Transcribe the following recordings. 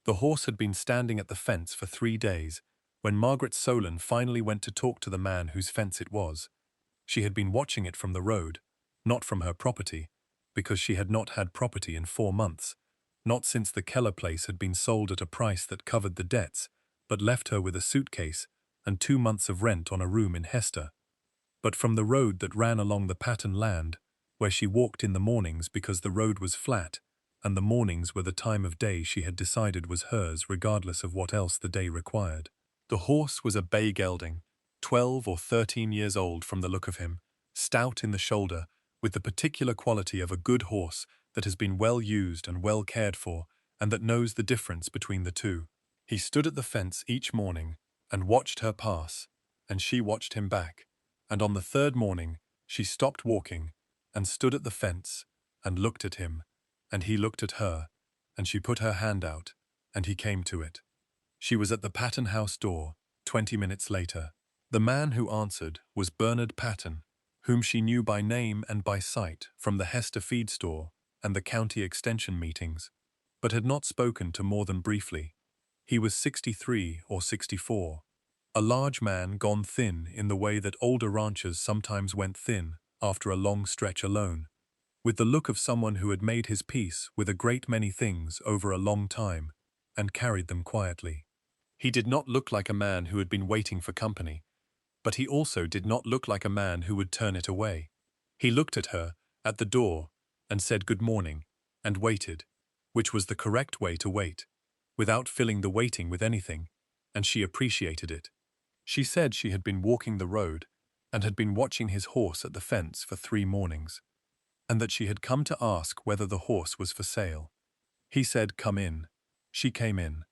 The horse had been standing at the fence for 3 days, when Margaret Solon finally went to talk to the man whose fence it was. She had been watching it from the road, not from her property, because she had not had property in 4 months, not since the Keller place had been sold at a price that covered the debts, but left her with a suitcase and 2 months of rent on a room in Hester. But from the road that ran along the Pattern land, where she walked in the mornings because the road was flat, and the mornings were the time of day she had decided was hers regardless of what else the day required. The horse was a bay gelding, 12 or 13 years old from the look of him, stout in the shoulder, with the particular quality of a good horse that has been well used and well cared for, and that knows the difference between the two. He stood at the fence each morning and watched her pass, and she watched him back, and on the third morning she stopped walking and stood at the fence and looked at him, and he looked at her, and she put her hand out, and he came to it. She was at the Pattern house door, 20 minutes later. The man who answered was Bernard Pattern, whom she knew by name and by sight from the Hester feed store and the county extension meetings, but had not spoken to more than briefly. He was 63 or 64, a large man gone thin in the way that older ranchers sometimes went thin after a long stretch alone, with the look of someone who had made his peace with a great many things over a long time and carried them quietly. He did not look like a man who had been waiting for company, but he also did not look like a man who would turn it away. He looked at her, at the door, and said good morning, and waited, which was the correct way to wait, without filling the waiting with anything, and she appreciated it. She said she had been walking the road, and had been watching his horse at the fence for 3 mornings, and that she had come to ask whether the horse was for sale. He said, "Come in." She came in.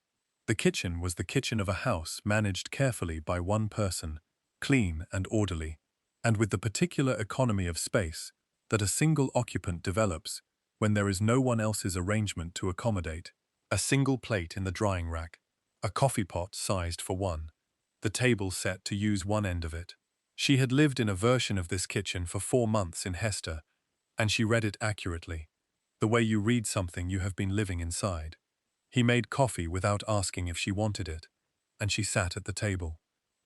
The kitchen was the kitchen of a house managed carefully by one person, clean and orderly, and with the particular economy of space that a single occupant develops when there is no one else's arrangement to accommodate. A single plate in the drying rack, a coffee pot sized for one, the table set to use one end of it. She had lived in a version of this kitchen for 4 months in Hester, and she read it accurately, the way you read something you have been living inside. He made coffee without asking if she wanted it, and she sat at the table.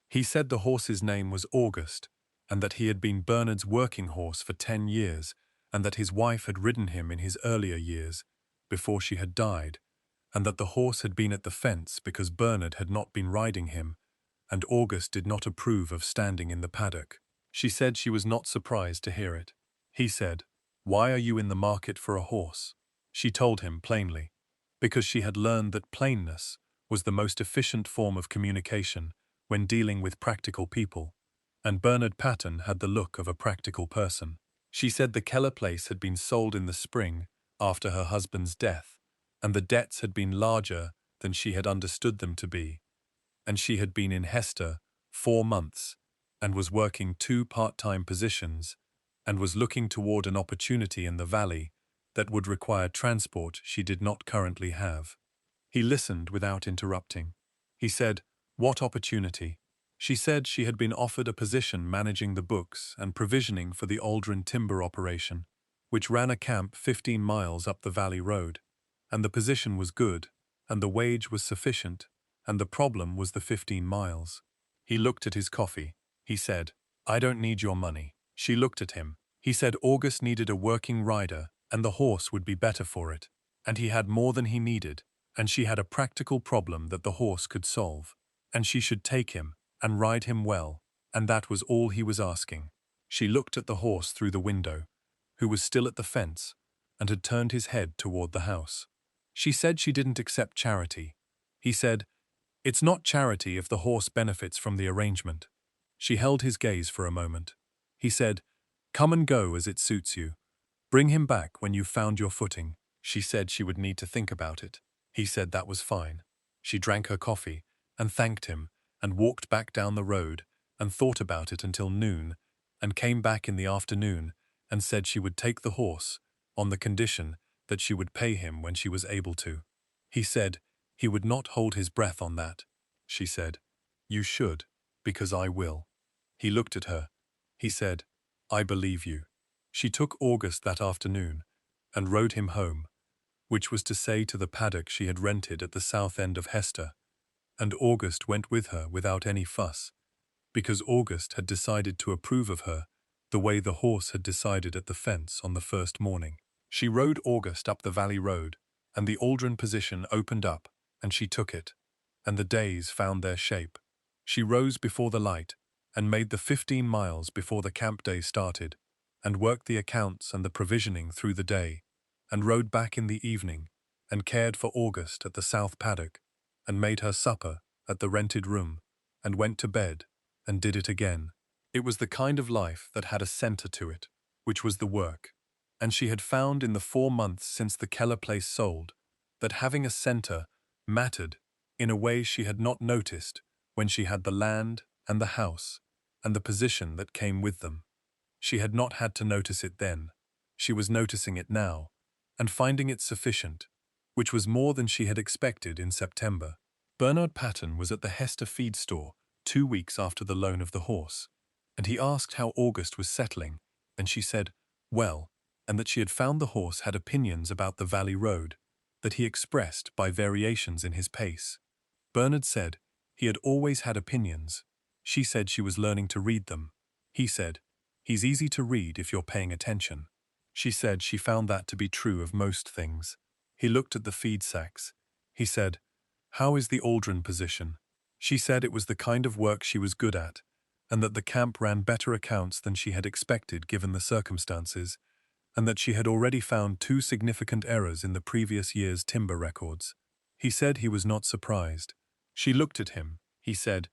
He said the horse's name was August, and that he had been Bernard's working horse for 10 years, and that his wife had ridden him in his earlier years, before she had died, and that the horse had been at the fence because Bernard had not been riding him, and August did not approve of standing in the paddock. She said she was not surprised to hear it. He said, "Why are you in the market for a horse?" She told him plainly, because she had learned that plainness was the most efficient form of communication when dealing with practical people, and Bernard Pattern had the look of a practical person. She said the Keller place had been sold in the spring after her husband's death, and the debts had been larger than she had understood them to be, and she had been in Hester 4 months and was working 2 part-time positions and was looking toward an opportunity in the valley that would require transport she did not currently have. He listened without interrupting. He said, "What opportunity?" She said she had been offered a position managing the books and provisioning for the Aldrin timber operation, which ran a camp 15 miles up the valley road, and the position was good, and the wage was sufficient, and the problem was the 15 miles. He looked at his coffee. He said, "I don't need your money." She looked at him. He said August needed a working rider, and the horse would be better for it, and he had more than he needed, and she had a practical problem that the horse could solve, and she should take him and ride him well, and that was all he was asking. She looked at the horse through the window, who was still at the fence, and had turned his head toward the house. She said she didn't accept charity. He said, "It's not charity if the horse benefits from the arrangement." She held his gaze for a moment. He said, "Come and go as it suits you. Bring him back when you've found your footing." She said she would need to think about it. He said that was fine. She drank her coffee and thanked him and walked back down the road and thought about it until noon and came back in the afternoon and said she would take the horse on the condition that she would pay him when she was able to. He said he would not hold his breath on that. She said, "You should, because I will." He looked at her. He said, "I believe you." She took August that afternoon and rode him home, which was to say to the paddock she had rented at the south end of Hester, and August went with her without any fuss, because August had decided to approve of her the way the horse had decided at the fence on the first morning. She rode August up the valley road, and the Aldrin position opened up, and she took it, and the days found their shape. She rose before the light, and made the 15 miles before the camp day started, and worked the accounts and the provisioning through the day, and rode back in the evening, and cared for August at the south paddock, and made her supper at the rented room, and went to bed, and did it again. It was the kind of life that had a center to it, which was the work, and she had found in the 4 months since the Keller place sold that having a center mattered in a way she had not noticed when she had the land and the house and the position that came with them. She had not had to notice it then. She was noticing it now, and finding it sufficient, which was more than she had expected in September. Bernard Patten was at the Hester feed store 2 weeks after the loan of the horse, and he asked how August was settling, and she said, well, and that she had found the horse had opinions about the valley road, that he expressed by variations in his pace. Bernard said he had always had opinions. She said she was learning to read them. He said, he's easy to read if you're paying attention. She said she found that to be true of most things. He looked at the feed sacks. He said, how is the Aldrin position? She said it was the kind of work she was good at, and that the camp ran better accounts than she had expected given the circumstances, and that she had already found 2 significant errors in the previous year's timber records. He said he was not surprised. She looked at him. He said,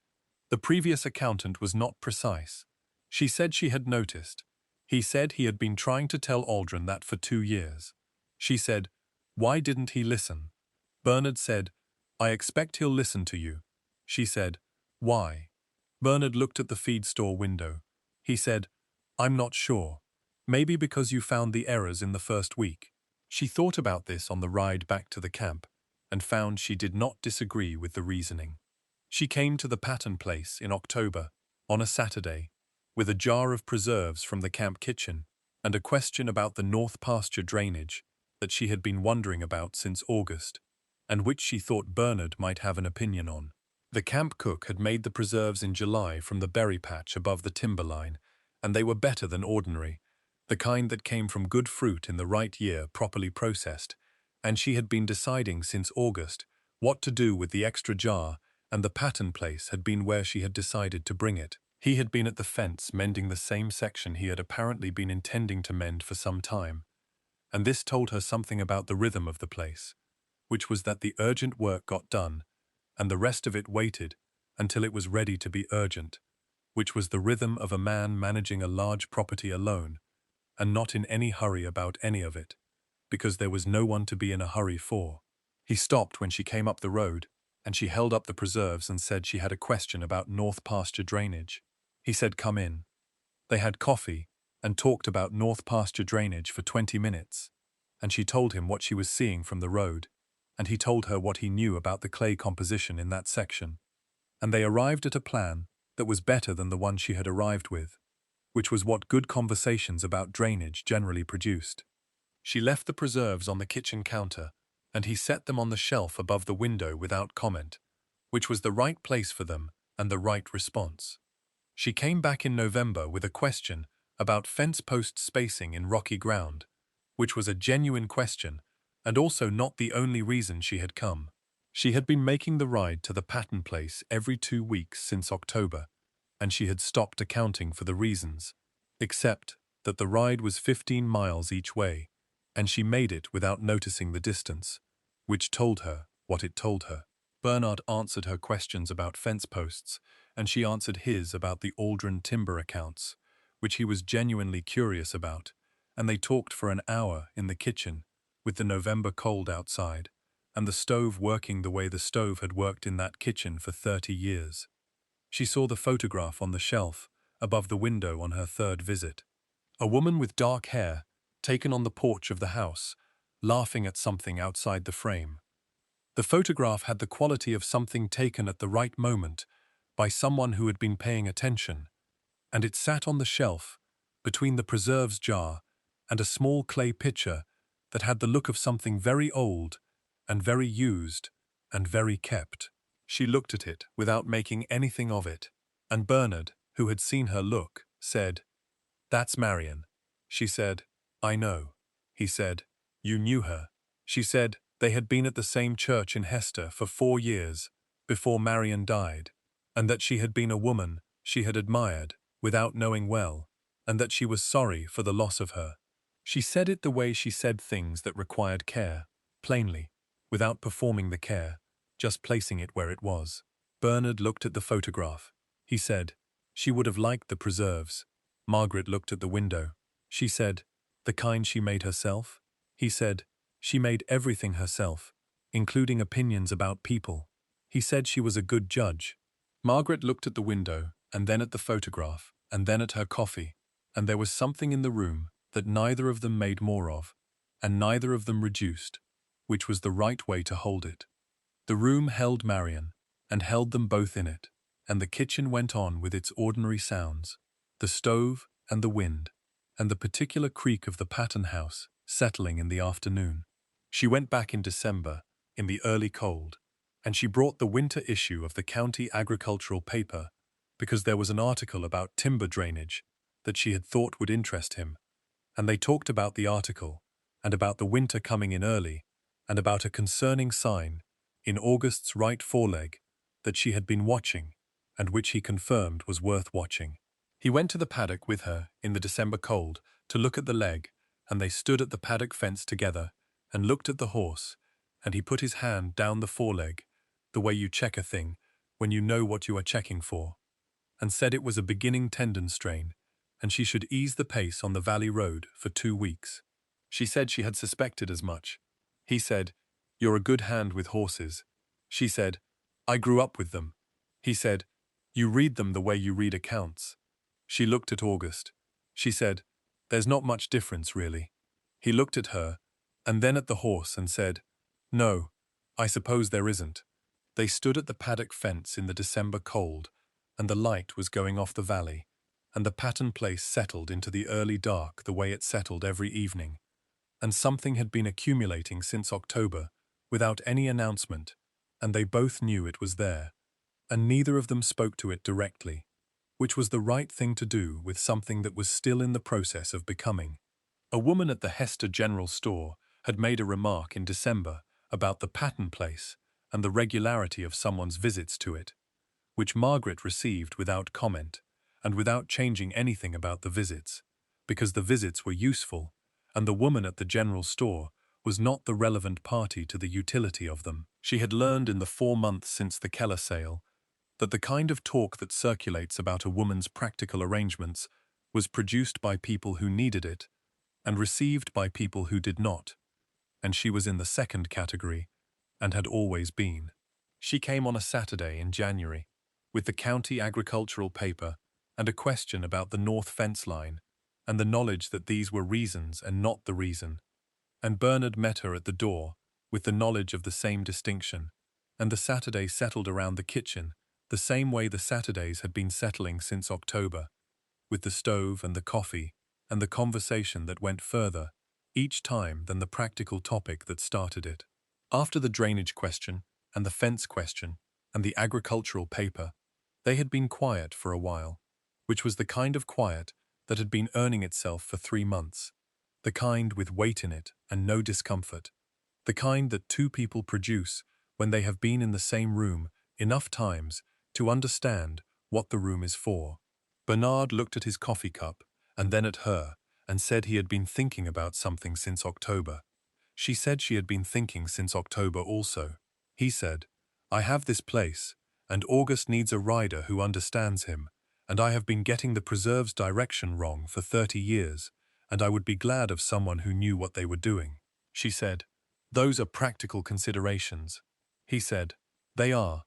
the previous accountant was not precise. She said she had noticed. He said he had been trying to tell Aldrin that for 2 years. She said, why didn't he listen? Bernard said, I expect he'll listen to you. She said, why? Bernard looked at the feed store window. He said, I'm not sure. Maybe because you found the errors in the first week. She thought about this on the ride back to the camp, and found she did not disagree with the reasoning. She came to the Patten place in October, on a Saturday, with a jar of preserves from the camp kitchen, and a question about the north pasture drainage that she had been wondering about since August, and which she thought Bernard might have an opinion on. The camp cook had made the preserves in July from the berry patch above the timber line, and they were better than ordinary, the kind that came from good fruit in the right year properly processed, and she had been deciding since August what to do with the extra jar, and the Patten place had been where she had decided to bring it. He had been at the fence mending the same section he had apparently been intending to mend for some time, and this told her something about the rhythm of the place, which was that the urgent work got done, and the rest of it waited until it was ready to be urgent, which was the rhythm of a man managing a large property alone, and not in any hurry about any of it, because there was no one to be in a hurry for. He stopped when she came up the road, and she held up the preserves and said she had a question about north pasture drainage. He said, come in. They had coffee and talked about north pasture drainage for 20 minutes, and she told him what she was seeing from the road, and he told her what he knew about the clay composition in that section, and they arrived at a plan that was better than the one she had arrived with, which was what good conversations about drainage generally produced. She left the preserves on the kitchen counter, and he set them on the shelf above the window without comment, which was the right place for them and the right response. She came back in November with a question about fence post spacing in rocky ground, which was a genuine question and also not the only reason she had come. She had been making the ride to the Patten place every 2 weeks since October, and she had stopped accounting for the reasons, except that the ride was 15 miles each way, and she made it without noticing the distance, which told her what it told her. Bernard answered her questions about fence posts, and she answered his about the Aldrin timber accounts, which he was genuinely curious about, and they talked for an hour in the kitchen, with the November cold outside, and the stove working the way the stove had worked in that kitchen for 30 years. She saw the photograph on the shelf above the window on her 3rd visit. A woman with dark hair, taken on the porch of the house, laughing at something outside the frame. The photograph had the quality of something taken at the right moment by someone who had been paying attention, and it sat on the shelf between the preserves jar and a small clay pitcher that had the look of something very old and very used and very kept. She looked at it without making anything of it, and Bernard, who had seen her look, said, "That's Marion." She said, "I know." He said, "You knew her." She said they had been at the same church in Hester for 4 years before Marion died, and that she had been a woman she had admired without knowing well, and that she was sorry for the loss of her. She said it the way she said things that required care, plainly, without performing the care, just placing it where it was. Bernard looked at the photograph. He said, "She would have liked the preserves." Margaret looked at the window. She said, "The kind she made herself?" He said, "She made everything herself, including opinions about people." He said she was a good judge. Margaret looked at the window, and then at the photograph, and then at her coffee, and there was something in the room that neither of them made more of, and neither of them reduced, which was the right way to hold it. The room held Marion, and held them both in it, and the kitchen went on with its ordinary sounds, the stove and the wind, and the particular creak of the Patten house settling in the afternoon. She went back in December, in the early cold, and she brought the winter issue of the county agricultural paper because there was an article about timber drainage that she had thought would interest him, and they talked about the article, and about the winter coming in early, and about a concerning sign in August's right foreleg that she had been watching, and which he confirmed was worth watching. He went to the paddock with her in the December cold to look at the leg, and they stood at the paddock fence together and looked at the horse, and he put his hand down the foreleg, the way you check a thing when you know what you are checking for, and said it was a beginning tendon strain, and she should ease the pace on the valley road for 2 weeks. She said she had suspected as much. He said, "You're a good hand with horses." She said, "I grew up with them." He said, "You read them the way you read accounts." She looked at August. She said, "There's not much difference, really." He looked at her, and then at the horse and said, "No, I suppose there isn't." They stood at the paddock fence in the December cold, and the light was going off the valley, and the Patten place settled into the early dark the way it settled every evening. And something had been accumulating since October, without any announcement, and they both knew it was there, and neither of them spoke to it directly, which was the right thing to do with something that was still in the process of becoming. A woman at the Hester General Store had made a remark in December about the Patten place and the regularity of someone's visits to it, which Margaret received without comment and without changing anything about the visits, because the visits were useful, and the woman at the general store was not the relevant party to the utility of them. She had learned in the 4 months since the Keller sale that the kind of talk that circulates about a woman's practical arrangements was produced by people who needed it and received by people who did not, and she was in the second category, and had always been. She came on a Saturday in January, with the county agricultural paper and a question about the north fence line, and the knowledge that these were reasons and not the reason, and Bernard met her at the door with the knowledge of the same distinction, and the Saturday settled around the kitchen the same way the Saturdays had been settling since October, with the stove and the coffee and the conversation that went further each time than the practical topic that started it. After the drainage question and the fence question and the agricultural paper, they had been quiet for a while, which was the kind of quiet that had been earning itself for 3 months, the kind with weight in it and no discomfort, the kind that 2 people produce when they have been in the same room enough times to understand what the room is for. Bernard looked at his coffee cup and then at her and said he had been thinking about something since October. She said she had been thinking since October also. He said, "I have this place, and August needs a rider who understands him, and I have been getting the preserves direction wrong for 30 years, and I would be glad of someone who knew what they were doing." She said, "Those are practical considerations." He said, "They are."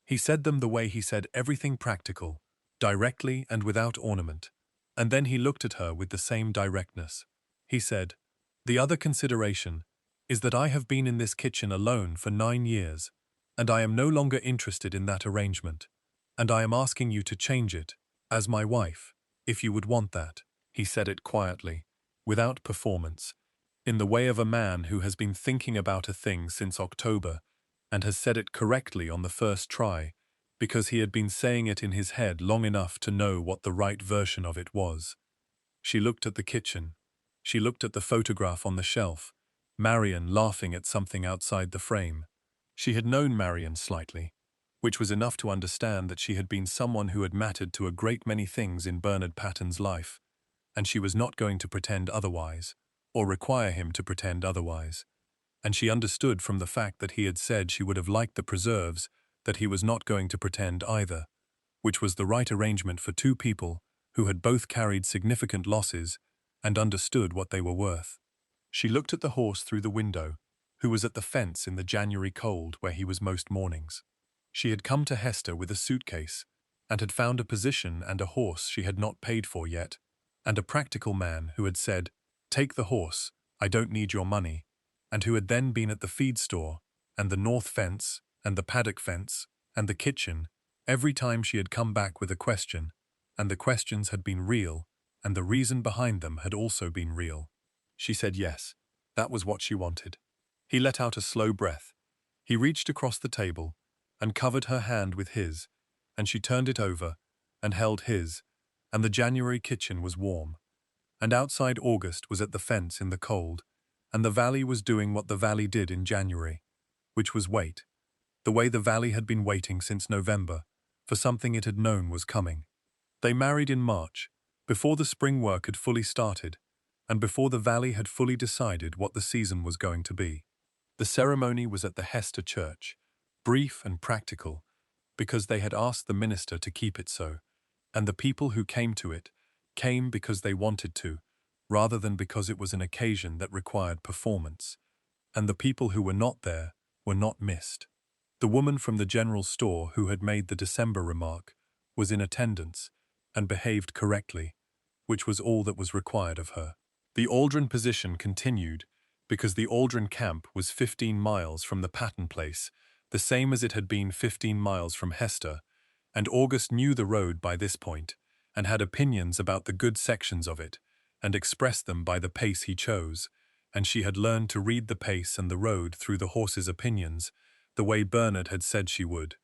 He said them the way he said everything practical, directly and without ornament, and then he looked at her with the same directness. He said, "The other consideration is that I have been in this kitchen alone for 9 years, and I am no longer interested in that arrangement, and I am asking you to change it, as my wife, if you would want that." He said it quietly, without performance, in the way of a man who has been thinking about a thing since October and has said it correctly on the first try, because he had been saying it in his head long enough to know what the right version of it was. She looked at the kitchen. She looked at the photograph on the shelf, Marion laughing at something outside the frame. She had known Marion slightly, which was enough to understand that she had been someone who had mattered to a great many things in Bernard Patton's life, and she was not going to pretend otherwise, or require him to pretend otherwise. And she understood from the fact that he had said she would have liked the preserves that he was not going to pretend either, which was the right arrangement for two people who had both carried significant losses and understood what they were worth. She looked at the horse through the window, who was at the fence in the January cold where he was most mornings. She had come to Hester with a suitcase, and had found a position and a horse she had not paid for yet, and a practical man who had said, "Take the horse, I don't need your money," and who had then been at the feed store, and the north fence, and the paddock fence, and the kitchen, every time she had come back with a question, and the questions had been real, and the reason behind them had also been real. She said yes, that was what she wanted. He let out a slow breath. He reached across the table and covered her hand with his, and she turned it over and held his, and the January kitchen was warm. And outside August was at the fence in the cold, and the valley was doing what the valley did in January, which was wait, the way the valley had been waiting since November, for something it had known was coming. They married in March, before the spring work had fully started, and before the valley had fully decided what the season was going to be. The ceremony was at the Hester Church, brief and practical, because they had asked the minister to keep it so, and the people who came to it came because they wanted to, rather than because it was an occasion that required performance, and the people who were not there were not missed. The woman from the general store who had made the December remark was in attendance and behaved correctly, which was all that was required of her. The Aldrin position continued because the Aldrin camp was 15 miles from the Patton place, the same as it had been 15 miles from Hester, and August knew the road by this point and had opinions about the good sections of it and expressed them by the pace he chose, and she had learned to read the pace and the road through the horse's opinions the way Bernard had said she would,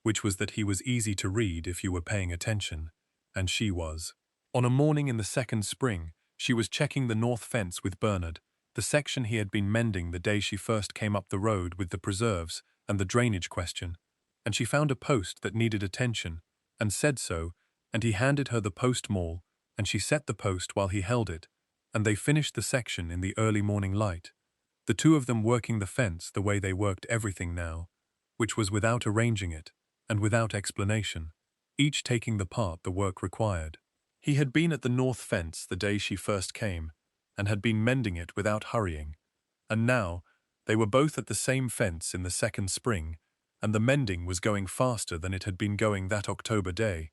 which was that he was easy to read if you were paying attention, and she was. On a morning in the second spring, she was checking the north fence with Bernard, the section he had been mending the day she first came up the road with the preserves and the drainage question, and she found a post that needed attention, and said so, and he handed her the post maul, and she set the post while he held it, and they finished the section in the early morning light, the two of them working the fence the way they worked everything now, which was without arranging it, and without explanation, each taking the part the work required. He had been at the north fence the day she first came, and had been mending it without hurrying, and now they were both at the same fence in the second spring, and the mending was going faster than it had been going that October day,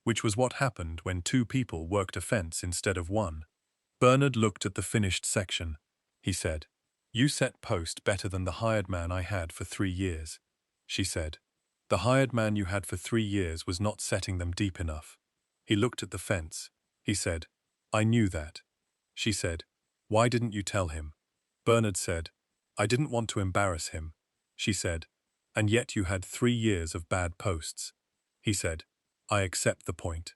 which was what happened when two people worked a fence instead of one. Bernard looked at the finished section. He said, "You set post better than the hired man I had for 3 years," she said. "The hired man you had for 3 years was not setting them deep enough." He looked at the fence. He said, "I knew that." She said, "Why didn't you tell him?" Bernard said, "I didn't want to embarrass him." She said, "And yet you had 3 years of bad posts." He said, "I accept the point."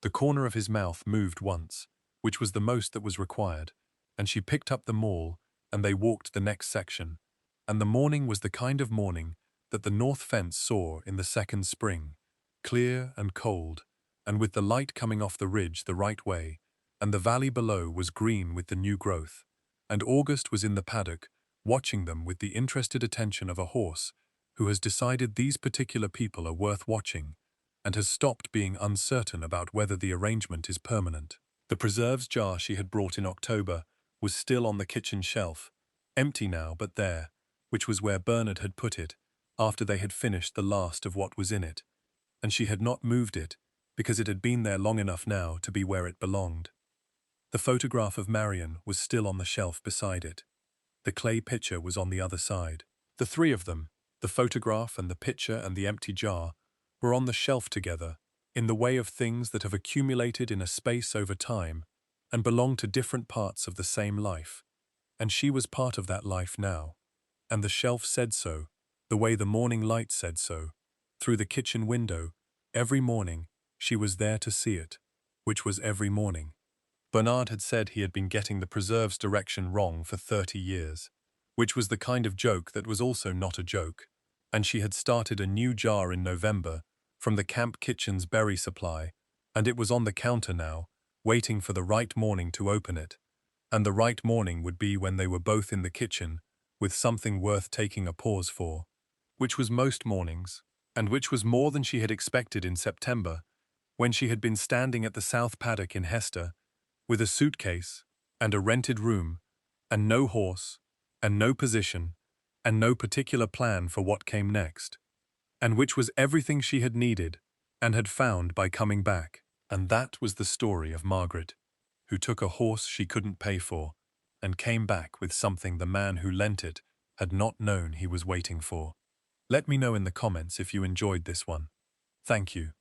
The corner of his mouth moved once, which was the most that was required, and she picked up the maul, and they walked the next section, and the morning was the kind of morning that the north fence saw in the second spring, clear and cold, and with the light coming off the ridge the right way, and the valley below was green with the new growth, and August was in the paddock, watching them with the interested attention of a horse who has decided these particular people are worth watching, and has stopped being uncertain about whether the arrangement is permanent. The preserves jar she had brought in October was still on the kitchen shelf, empty now but there, which was where Bernard had put it, after they had finished the last of what was in it, and she had not moved it, because it had been there long enough now to be where it belonged. The photograph of Marion was still on the shelf beside it. The clay pitcher was on the other side. The three of them, the photograph and the pitcher and the empty jar, were on the shelf together, in the way of things that have accumulated in a space over time and belong to different parts of the same life, and she was part of that life now. And the shelf said so, the way the morning light said so. Through the kitchen window, every morning, she was there to see it, which was every morning. Bernard had said he had been getting the preserves direction wrong for 30 years, which was the kind of joke that was also not a joke, and she had started a new jar in November from the camp kitchen's berry supply, and it was on the counter now, waiting for the right morning to open it, and the right morning would be when they were both in the kitchen, with something worth taking a pause for, which was most mornings, and which was more than she had expected in September, when she had been standing at the South Paddock in Hester, with a suitcase, and a rented room, and no horse, and no position, and no particular plan for what came next, and which was everything she had needed, and had found by coming back. And that was the story of Margaret, who took a horse she couldn't pay for, and came back with something the man who lent it had not known he was waiting for. Let me know in the comments if you enjoyed this one. Thank you.